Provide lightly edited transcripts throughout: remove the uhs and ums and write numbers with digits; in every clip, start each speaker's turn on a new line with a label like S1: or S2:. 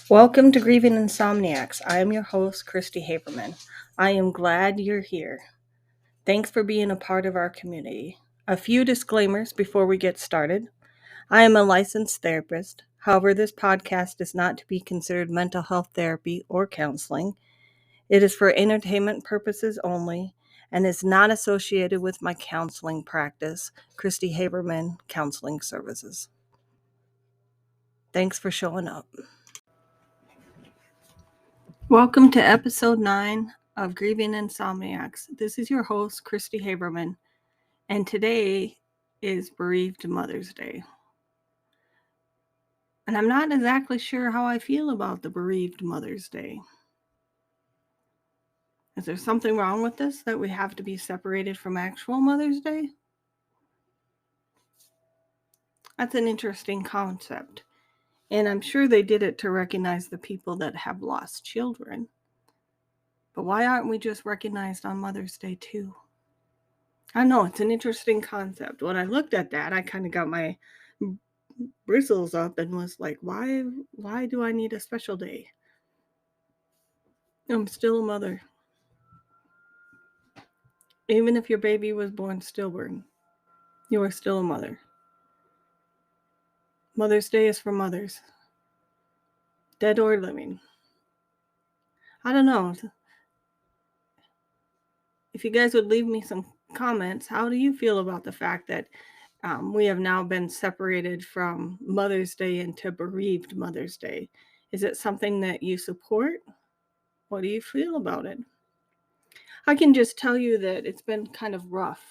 S1: Welcome to Grieving Insomniacs. I am your host, Cristi Haberman. I am glad you're here. Thanks for being a part of our community. A few disclaimers before we get started. I am a licensed therapist. However, this podcast is not to be considered mental health therapy or counseling. It is for entertainment purposes only and is not associated with my counseling practice, Cristi Haberman Counseling Services. Thanks for showing up. Welcome to episode 9 of Grieving Insomniacs. This is your host, Cristi Haberman, and today is Bereaved Mother's Day. And I'm not exactly sure how I feel about the Bereaved Mother's Day. Is there something wrong with this that we have to be separated from actual Mother's Day? That's an interesting concept. And I'm sure they did it to recognize the people that have lost children. But why aren't we just recognized on Mother's Day too? I know, it's an interesting concept. When I looked at that, I kind of got my bristles up and was like, why do I need a special day? I'm still a mother. Even if your baby was born stillborn, you are still a mother. Mother's Day is for mothers, dead or living. I don't know. If you guys would leave me some comments, how do you feel about the fact that we have now been separated from Mother's Day into Bereaved Mother's Day? Is it something that you support? What do you feel about it? I can just tell you that it's been kind of rough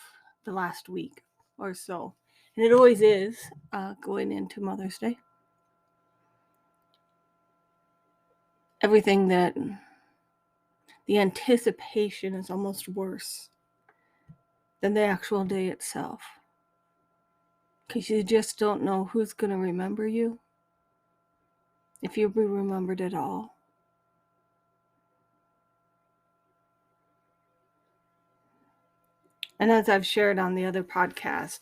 S1: the last week or so. And it always is going into Mother's Day. Everything that the anticipation is almost worse than the actual day itself. Because you just don't know who's going to remember you, if you'll be remembered at all. And as I've shared on the other podcast,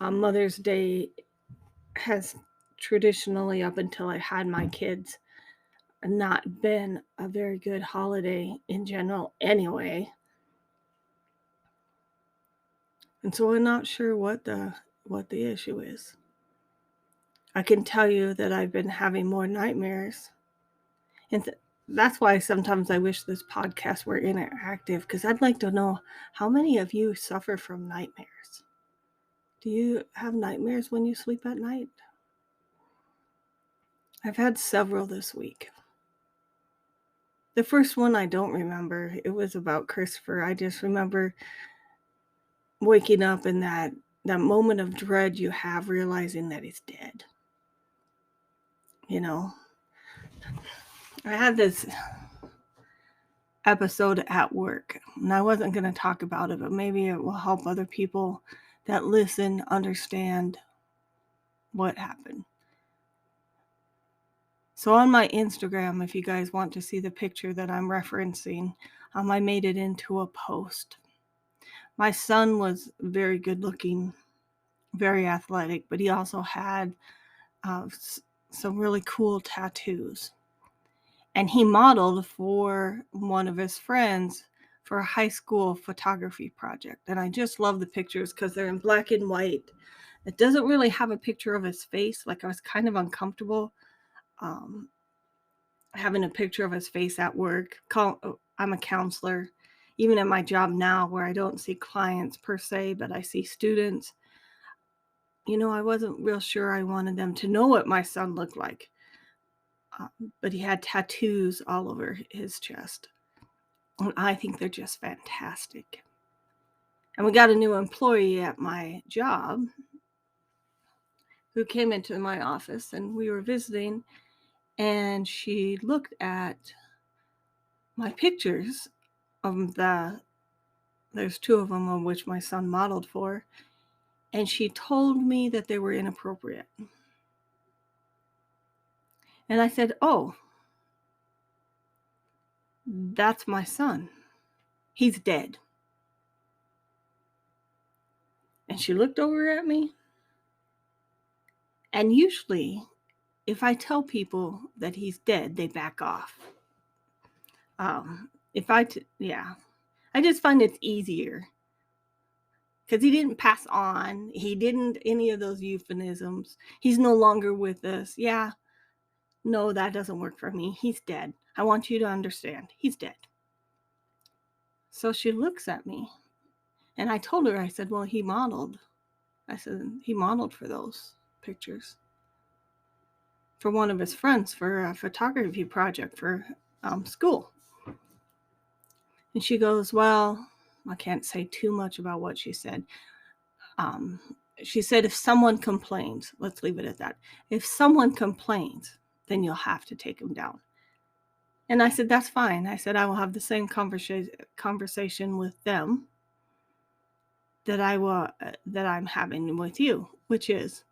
S1: Mother's Day has traditionally, up until I had my kids, not been a very good holiday in general anyway. And so I'm not sure what the issue is. I can tell you that I've been having more nightmares. And that's why sometimes I wish this podcast were interactive, because I'd like to know how many of you suffer from nightmares. Do you have nightmares when you sleep at night? I've had several this week. The first one I don't remember. It was about Christopher. I just remember waking up in that moment of dread you have, realizing that he's dead. You know, I had this episode at work, and I wasn't going to talk about it, but maybe it will help other people that listen understand what happened. So on my Instagram, if you guys want to see the picture that I'm referencing, I made it into a post. My son was very good looking, very athletic, but he also had some really cool tattoos. And he modeled for one of his friends for a high school photography project. And I just love the pictures because they're in black and white. It doesn't really have a picture of his face. Like, I was kind of uncomfortable having a picture of his face at work. I'm a counselor, even at my job now, where I don't see clients per se, but I see students. You know, I wasn't real sure I wanted them to know what my son looked like. But he had tattoos all over his chest. And I think they're just fantastic. And we got a new employee at my job who came into my office, and we were visiting, and she looked at my pictures of there's 2 of them on which my son modeled for, and she told me that they were inappropriate. And I said, "Oh, that's my son. He's dead." And she looked over at me. And usually if I tell people that he's dead, they back off. Yeah, I just find it's easier because he didn't pass on. He didn't any of those euphemisms. He's no longer with us. Yeah, no, that doesn't work for me. He's dead. I want you to understand. He's dead. So she looks at me, and I told her, I said, well, he modeled. I said, he modeled for those pictures for one of his friends for a photography project for school. And she goes, well, I can't say too much about what she said. She said, if someone complains, let's leave it at that. If someone complains, then you'll have to take him down. And I said, that's fine. I said, I will have the same conversation with them that I'm having with you, which is,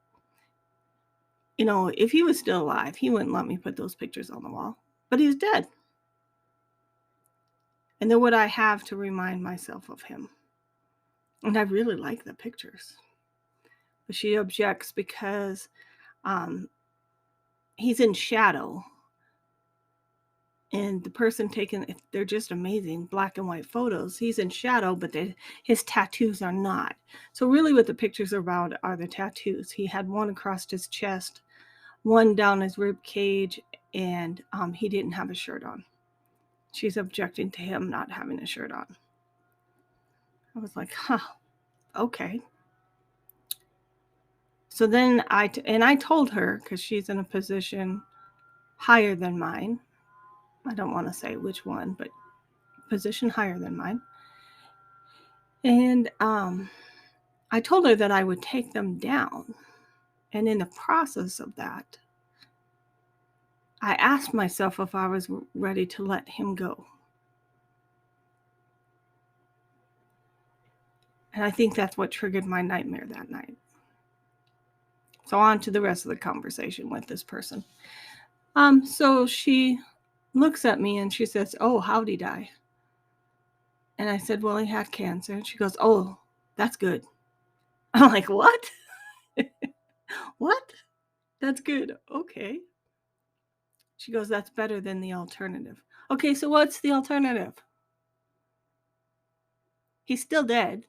S1: if he was still alive, he wouldn't let me put those pictures on the wall, but he's dead. And then would I have to remind myself of him? And I really like the pictures. But she objects because he's in shadow. And the person taken, they're just amazing black and white photos. He's in shadow, but his tattoos are not. So really what the pictures are about are the tattoos. He had one across his chest, one down his rib cage, and he didn't have a shirt on. She's objecting to him not having a shirt on. I was like, okay. So then I told her, because she's in a position higher than mine. I don't want to say which one, but position higher than mine. And I told her that I would take them down. And in the process of that, I asked myself if I was ready to let him go. And I think that's what triggered my nightmare that night. So on to the rest of the conversation with this person. So she looks at me and she says, oh, how'd he die? And I said, well, he had cancer. And she goes, oh, that's good. I'm like, what? What? That's good. Okay. She goes, that's better than the alternative. Okay, so what's the alternative? He's still dead.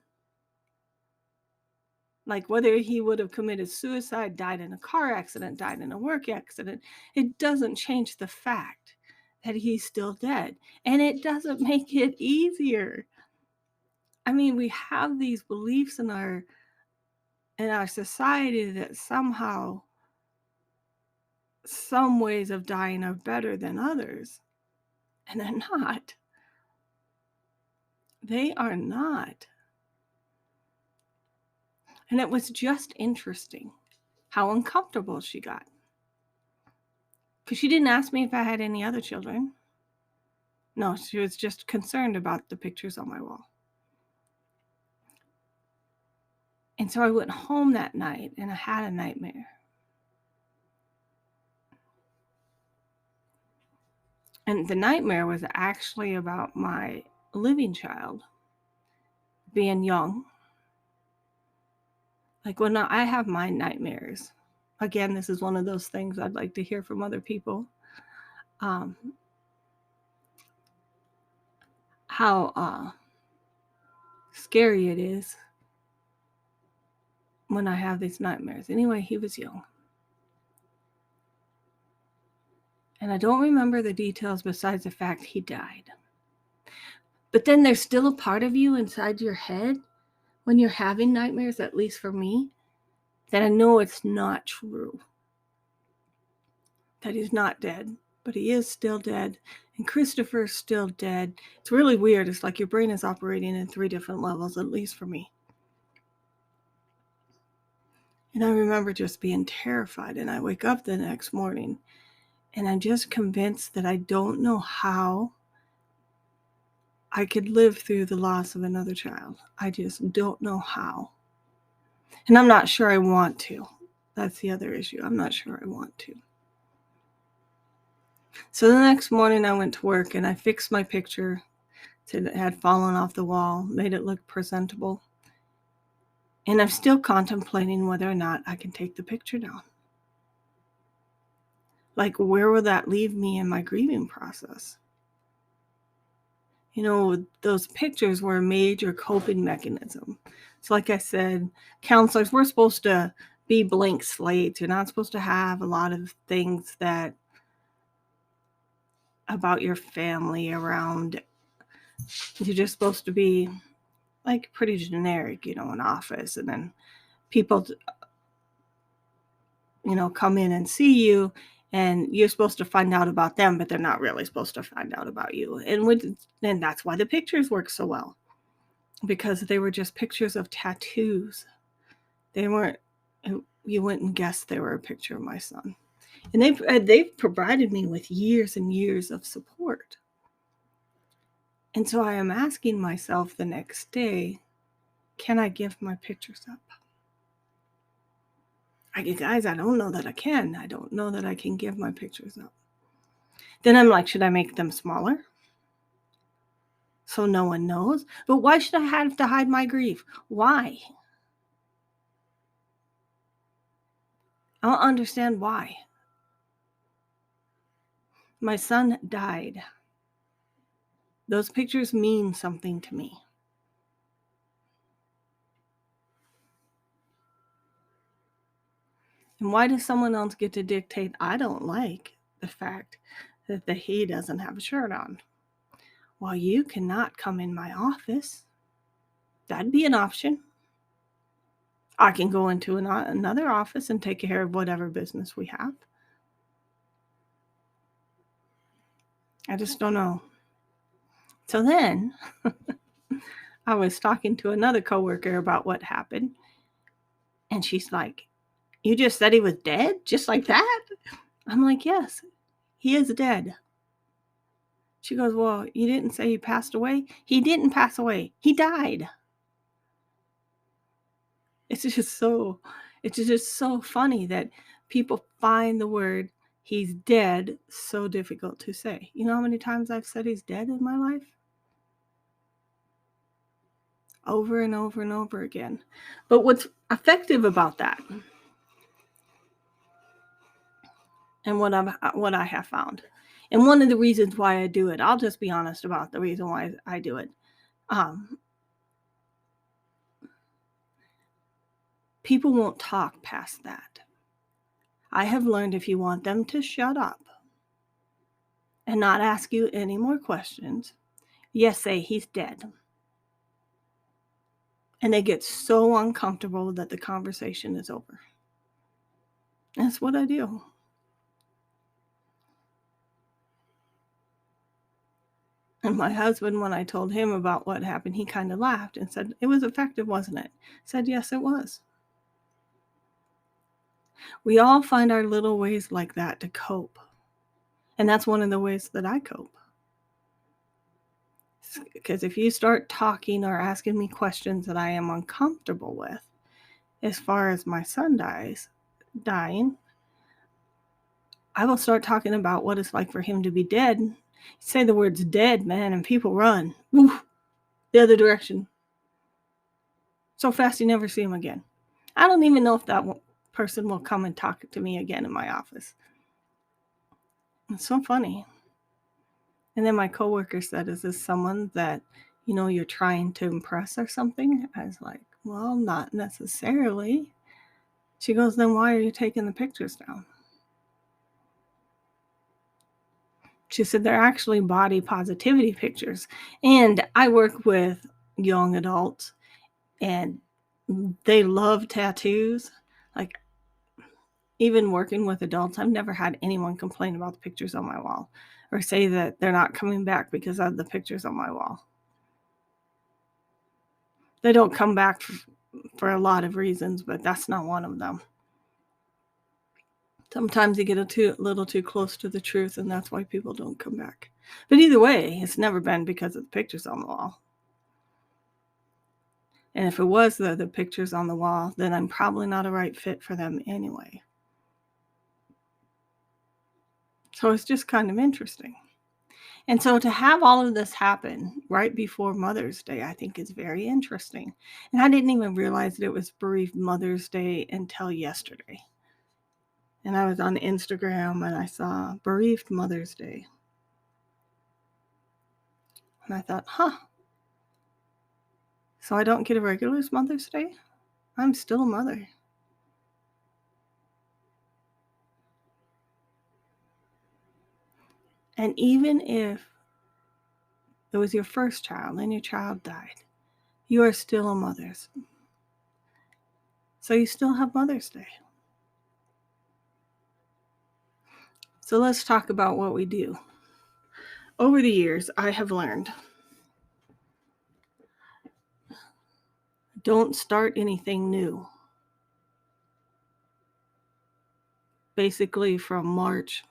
S1: Like whether he would have committed suicide, died in a car accident, died in a work accident, it doesn't change the fact that he's still dead. And it doesn't make it easier. I mean, we have these beliefs in our society that somehow some ways of dying are better than others. And they're not. They are not. And it was just interesting how uncomfortable she got. Because she didn't ask me if I had any other children. No, she was just concerned about the pictures on my wall. And so I went home that night and I had a nightmare. And the nightmare was actually about my living child being young. Like when I have my nightmares, again, this is one of those things I'd like to hear from other people. How scary it is when I have these nightmares. Anyway, he was young. And I don't remember the details besides the fact he died. But then there's still a part of you inside your head when you're having nightmares, at least for me, that I know it's not true. That he's not dead, but he is still dead. And Christopher's still dead. It's really weird. It's like your brain is operating in 3 different levels, at least for me. And I remember just being terrified. And I wake up the next morning and I'm just convinced that I don't know how I could live through the loss of another child. I just don't know how. And I'm not sure I want to. That's the other issue. I'm not sure I want to. So the next morning I went to work and I fixed my picture. It had fallen off the wall, made it look presentable. And I'm still contemplating whether or not I can take the picture down. Like, where will that leave me in my grieving process? Those pictures were a major coping mechanism. So like I said, counselors, we're supposed to be blank slates. You're not supposed to have a lot of things that about your family around. You're just supposed to be like pretty generic, an office, and then people, come in and see you, and you're supposed to find out about them, but they're not really supposed to find out about you. And that's why the pictures work so well, because they were just pictures of tattoos. They weren't, you wouldn't guess they were a picture of my son. And they've provided me with years and years of support. And so I am asking myself the next day, can I give my pictures up? Guys, I don't know that I can. I don't know that I can give my pictures up. Then I'm like, should I make them smaller so no one knows? But why should I have to hide my grief? Why? I don't understand why. My son died. Those pictures mean something to me. And why does someone else get to dictate I don't like the fact that he doesn't have a shirt on? Well, you cannot come in my office. That'd be an option. I can go into another office and take care of whatever business we have. I just don't know. So then I was talking to another coworker about what happened. And she's like, you just said he was dead? Just like that? I'm like, yes, he is dead. She goes, well, you didn't say he passed away? He didn't pass away. He died. It's just so funny that people find the word he's dead so difficult to say. You know how many times I've said he's dead in my life? Over and over and over again. But what's effective about that, and what I have found, and one of the reasons why I do it, I'll just be honest about the reason why I do it. People won't talk past that. I have learned if you want them to shut up and not ask you any more questions, yes, say he's dead. And they get so uncomfortable that the conversation is over. That's what I do. And my husband, when I told him about what happened, he kind of laughed and said, it was effective, wasn't it? I said, yes, it was. We all find our little ways like that to cope. And that's one of the ways that I cope. Because if you start talking or asking me questions that I am uncomfortable with, as far as my son dying, I will start talking about what it's like for him to be dead. You say the words dead, man, and people run. Woof, the other direction. So fast you never see him again. I don't even know if that person will come and talk to me again in my office. It's so funny. And then my coworker said, is this someone that, you're trying to impress or something? I was like, well, not necessarily. She goes, then why are you taking the pictures down? She said, they're actually body positivity pictures. And I work with young adults, and they love tattoos. Like, even working with adults, I've never had anyone complain about the pictures on my wall or say that they're not coming back because of the pictures on my wall. They don't come back for a lot of reasons, but that's not one of them. Sometimes you get a little too close to the truth, and that's why people don't come back. But either way, it's never been because of the pictures on the wall. And if it was the pictures on the wall, then I'm probably not a right fit for them anyway. So it's just kind of interesting. And so to have all of this happen right before Mother's Day, I think is very interesting. And I didn't even realize that it was Bereaved Mother's Day until yesterday. And I was on Instagram and I saw Bereaved Mother's Day. And I thought, so I don't get a regular Mother's Day? I'm still a mother. And even if it was your first child and your child died, you are still a mother. So you still have Mother's Day. So let's talk about what we do. Over the years, I have learned, don't start anything new. Basically from March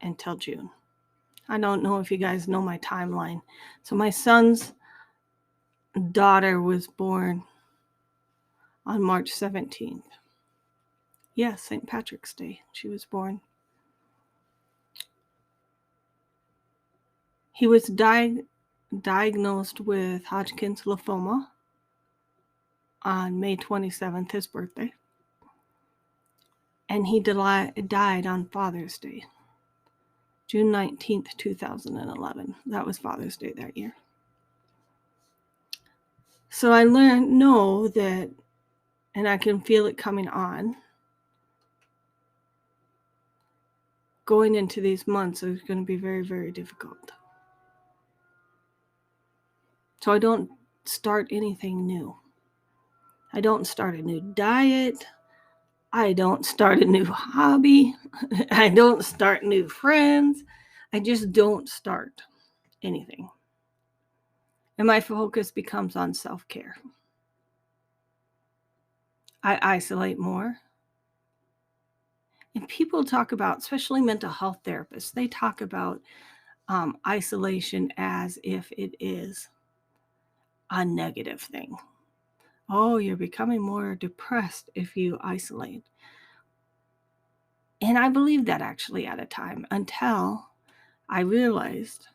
S1: until June. I don't know if you guys know my timeline. So my son's daughter was born on March 17th. Yes, St. Patrick's Day, she was born. He was diagnosed with Hodgkin's lymphoma on May 27th, his birthday. And he died on Father's Day, June 19th, 2011. That was Father's Day that year. So I know that, and I can feel it coming on, going into these months is going to be very, very difficult. So I don't start anything new. I don't start a new diet. I don't start a new hobby. I don't start new friends. I just don't start anything. And my focus becomes on self-care. I isolate more. And people talk about, especially mental health therapists, they talk about isolation as if it is a negative thing. Oh, you're becoming more depressed if you isolate. And I believed that actually at a time until I realized,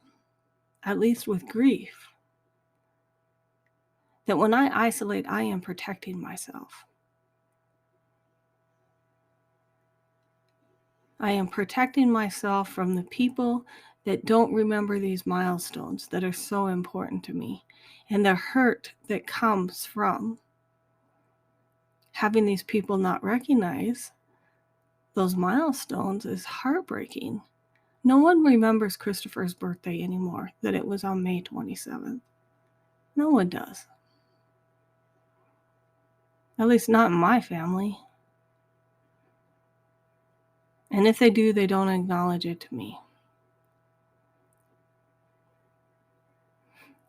S1: at least with grief, that when I isolate, I am protecting myself. I am protecting myself from the people that don't remember these milestones that are so important to me, and the hurt that comes from having these people not recognize those milestones is heartbreaking. No one remembers Christopher's birthday anymore, that it was on May 27th. No one does. At least not in my family. And if they do, they don't acknowledge it to me.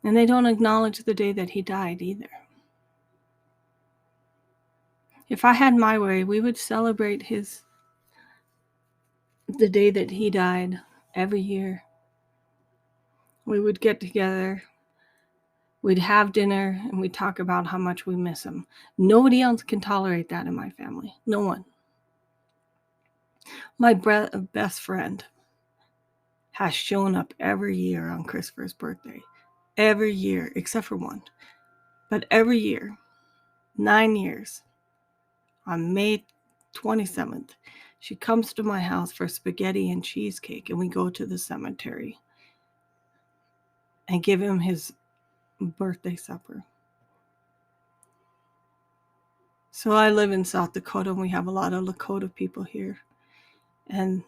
S1: And they don't acknowledge the day that he died either. If I had my way, we would celebrate the day that he died every year. We would get together, we'd have dinner, and we'd talk about how much we miss him. Nobody else can tolerate that in my family. No one. My best friend has shown up every year on Christopher's birthday. Every year, except for one. But every year, 9 years, on May 27th, she comes to my house for spaghetti and cheesecake, and we go to the cemetery and give him his birthday supper. So I live in South Dakota, and we have a lot of Lakota people here. And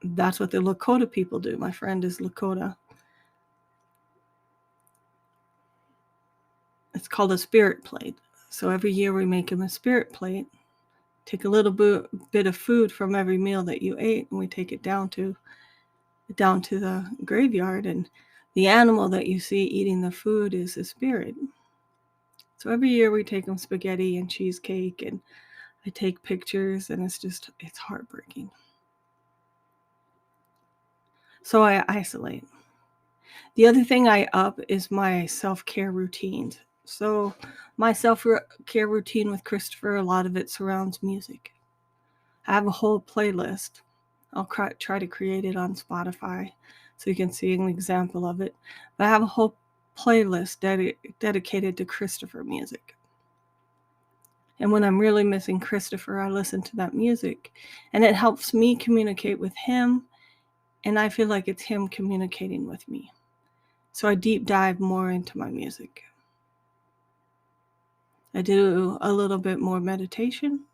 S1: that's what the Lakota people do. My friend is Lakota. It's called a spirit plate. So every year we make him a spirit plate. Take a little bit of food from every meal that you ate, and we take it down to the graveyard, and the animal that you see eating the food is a spirit. So every year we take them spaghetti and cheesecake, and I take pictures, and it's heartbreaking. So I isolate. The other thing I up is my self-care routines. So my self-care routine with Christopher, a lot of it surrounds music. I have a whole playlist. I'll try to create it on Spotify so you can see an example of it. But I have a whole playlist dedicated to Christopher music. And when I'm really missing Christopher, I listen to that music. And it helps me communicate with him. And I feel like it's him communicating with me. So I deep dive more into my music. I do a little bit more meditation.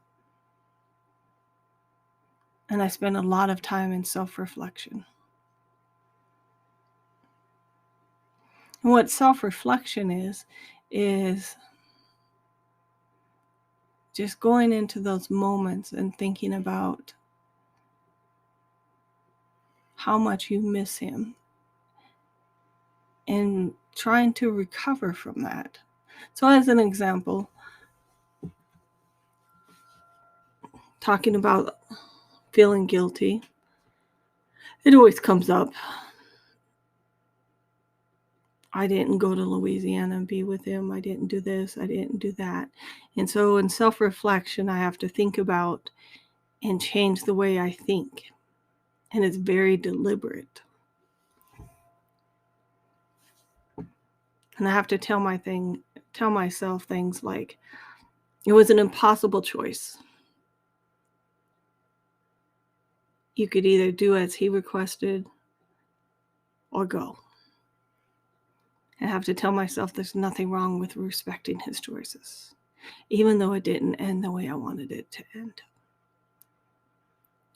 S1: And I spend a lot of time in self-reflection. And what self-reflection is just going into those moments and thinking about how much you miss him and trying to recover from that. So as an example, talking about feeling guilty, it always comes up. I didn't go to Louisiana and be with him. I didn't do this. I didn't do that. And so in self-reflection, I have to think about and change the way I think. And it's very deliberate. And I have to tell myself things like, it was an impossible choice. You could either do as he requested or go. I have to tell myself there's nothing wrong with respecting his choices, even though it didn't end the way I wanted it to end.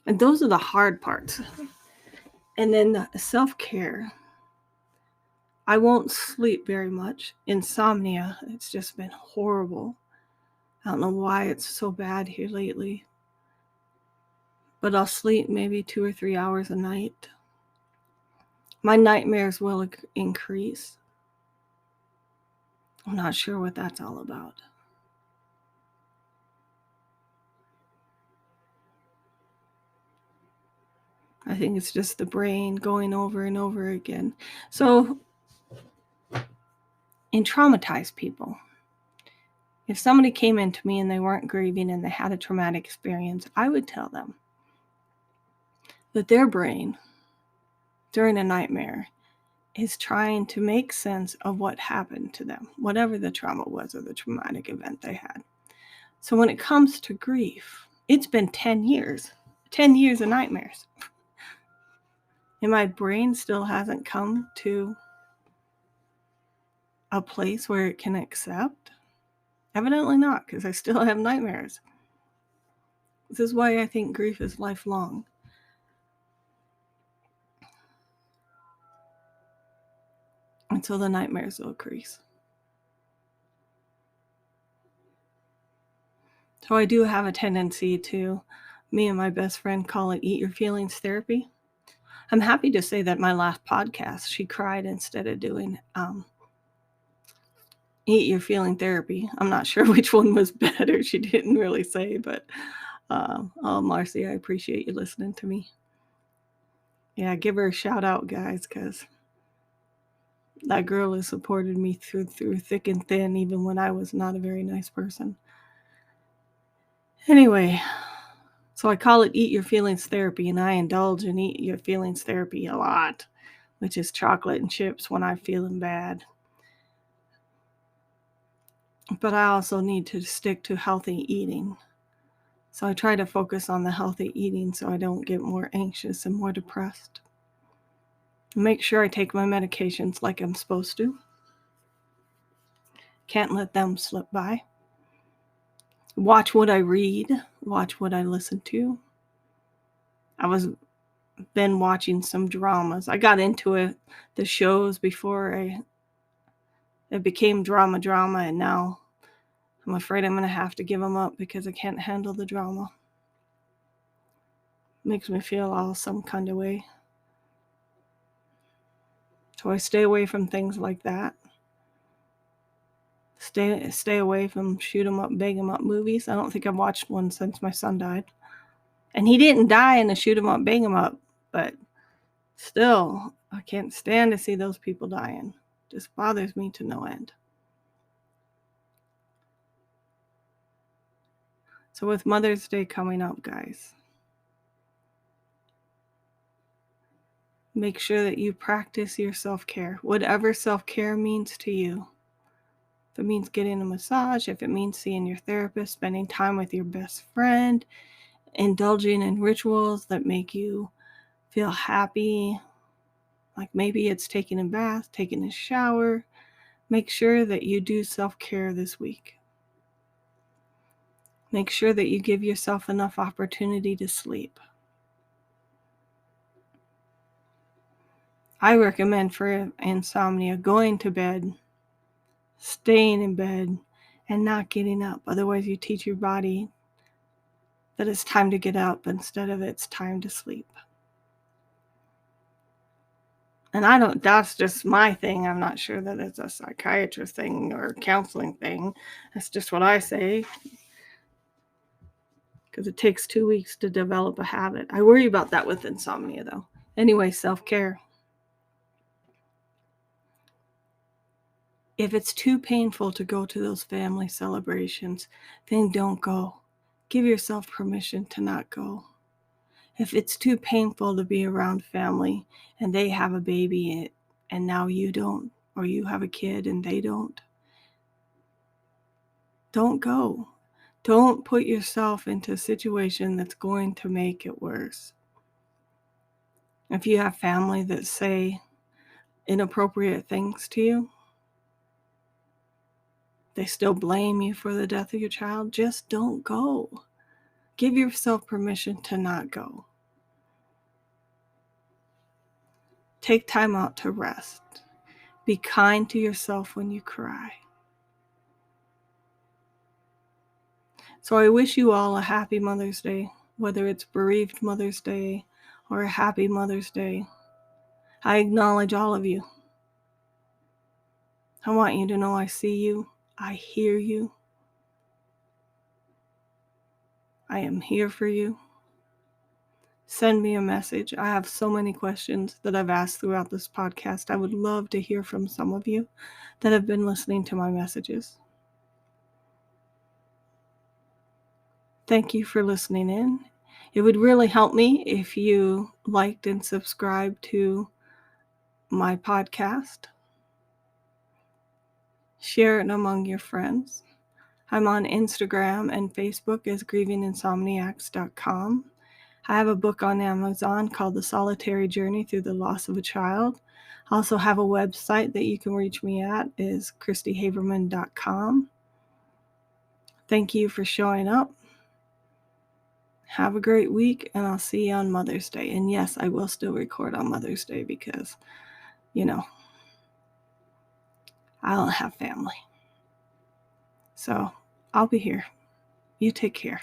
S1: And those are the hard parts. And then the self-care. I won't sleep very much. Insomnia, it's just been horrible. I don't know why it's so bad here lately. But I'll sleep maybe 2 or 3 hours a night. My nightmares will increase. I'm not sure what that's all about. I think it's just the brain going over and over again. So, in traumatized people, if somebody came into me and they weren't grieving and they had a traumatic experience, I would tell them that their brain, during a nightmare, is trying to make sense of what happened to them, whatever the trauma was or the traumatic event they had. So when it comes to grief, it's been 10 years of nightmares. And my brain still hasn't come to a place where it can accept. Evidently not, because I still have nightmares. This is why I think grief is lifelong. Until the nightmares will increase. So I do have a tendency to, me and my best friend call it eat your feelings therapy. I'm happy to say that my last podcast, she cried instead of doing eat your feeling therapy. I'm not sure which one was better. She didn't really say, but oh, Marcy, I appreciate you listening to me. Yeah, give her a shout out, guys, because that girl has supported me through thick and thin, even when I was not a very nice person. Anyway, so I call it Eat Your Feelings Therapy, and I indulge in Eat Your Feelings Therapy a lot, which is chocolate and chips when I'm feeling bad. But I also need to stick to healthy eating. So I try to focus on the healthy eating so I don't get more anxious and more depressed. Make sure I take my medications like I'm supposed to. Can't let them slip by. Watch what I read. Watch what I listen to. I was been watching some dramas. I got into the shows before it became drama, and now I'm afraid I'm going to have to give them up because I can't handle the drama. Makes me feel all some kind of way. So I stay away from things like that. Stay away from shoot 'em up, bang 'em up movies. I don't think I've watched one since my son died. And he didn't die in a shoot 'em up, bang 'em up, but still, I can't stand to see those people dying. Just bothers me to no end. So with Mother's Day coming up, guys, make sure that you practice your self-care, whatever self-care means to you. If it means getting a massage, if it means seeing your therapist, spending time with your best friend, indulging in rituals that make you feel happy, like maybe it's taking a bath, taking a shower. Make sure that you do self-care this week. Make sure that you give yourself enough opportunity to sleep. I recommend for insomnia going to bed, staying in bed, and not getting up. Otherwise, you teach your body that it's time to get up instead of it's time to sleep. And that's just my thing. I'm not sure that it's a psychiatrist thing or a counseling thing. That's just what I say. Because it takes 2 weeks to develop a habit. I worry about that with insomnia, though. Anyway, self-care. If it's too painful to go to those family celebrations, then don't go. Give yourself permission to not go. If it's too painful to be around family and they have a baby and now you don't, or you have a kid and they don't go. Don't put yourself into a situation that's going to make it worse. If you have family that say inappropriate things to you, they still blame you for the death of your child, just don't go. Give yourself permission to not go. Take time out to rest. Be kind to yourself when you cry. So I wish you all a happy Mother's Day, whether it's Bereaved Mother's Day or a happy Mother's Day. I acknowledge all of you. I want you to know I see you. I hear you. I am here for you. Send me a message. I have so many questions that I've asked throughout this podcast. I would love to hear from some of you that have been listening to my messages. Thank you for listening in. It would really help me if you liked and subscribed to my podcast. Share it among your friends. I'm on Instagram and Facebook as grievinginsomniacs.com. I have a book on Amazon called The Solitary Journey Through the Loss of a Child. I also have a website that you can reach me at is christihaberman.com. Thank you for showing up. Have a great week, and I'll see you on Mother's Day. And yes, I will still record on Mother's Day because, I don't have family. So I'll be here. You take care.